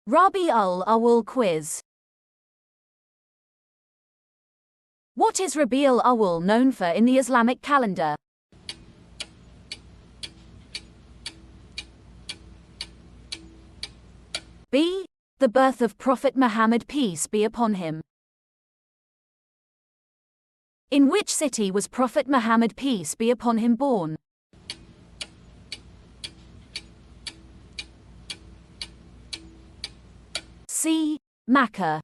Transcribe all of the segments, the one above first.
Rabi al-Awwal quiz. What is Rabi al-Awwal known for in the Islamic calendar? B. The birth of Prophet Muhammad, peace be upon him. In which city was Prophet Muhammad, peace be upon him, born? C. Makkah.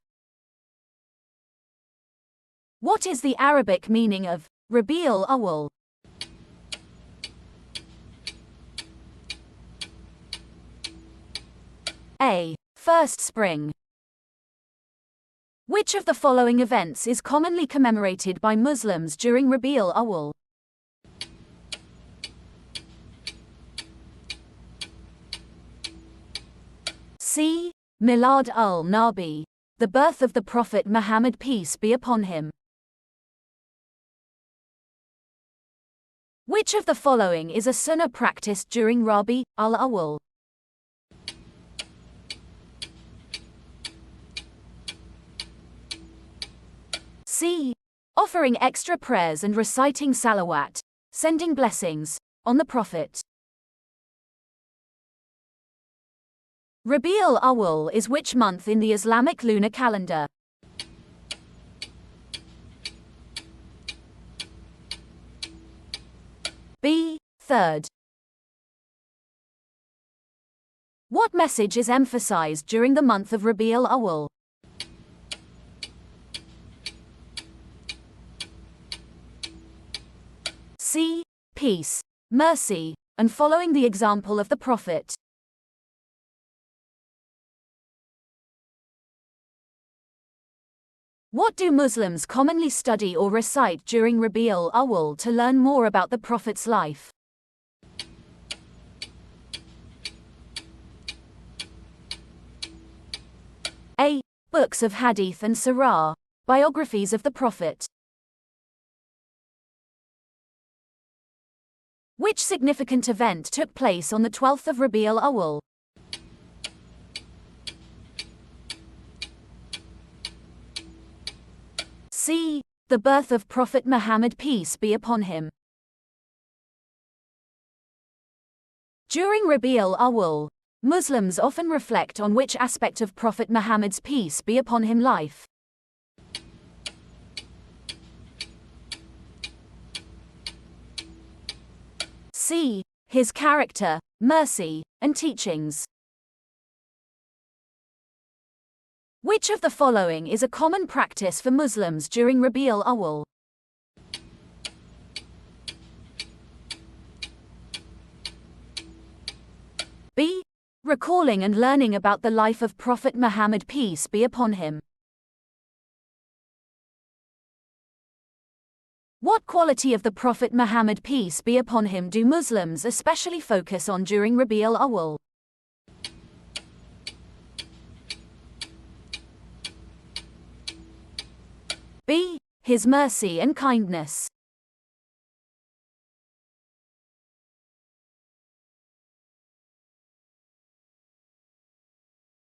What is the Arabic meaning of Rabi al-Awwal? A. First spring. Which of the following events is commonly commemorated by Muslims during Rabi al-Awwal? C. Milad al-Nabi, the birth of the Prophet Muhammad, peace be upon him. Which of the following is a sunnah practiced during Rabi al-Awwal? C. Offering extra prayers and reciting salawat, sending blessings on the Prophet. Rabi al-Awwal is which month in the Islamic lunar calendar? B. Third. What message is emphasized during the month of Rabi al-Awwal? C. Peace, mercy, and following the example of the Prophet. What do Muslims commonly study or recite during Rabi al-Awwal to learn more about the Prophet's life? A. Books of Hadith and Sirah, biographies of the Prophet. Which significant event took place on the 12th of Rabi al-Awwal? C. The birth of Prophet Muhammad, peace be upon him. During Rabi al-Awwal, Muslims often reflect on which aspect of Prophet Muhammad's, peace be upon him, life. C. His character, mercy, and teachings. Which of the following is a common practice for Muslims during Rabi al-Awwal? B. Recalling and learning about the life of Prophet Muhammad, peace be upon him. What quality of the Prophet Muhammad, peace be upon him, do Muslims especially focus on during Rabi al-Awwal? B. His mercy and kindness.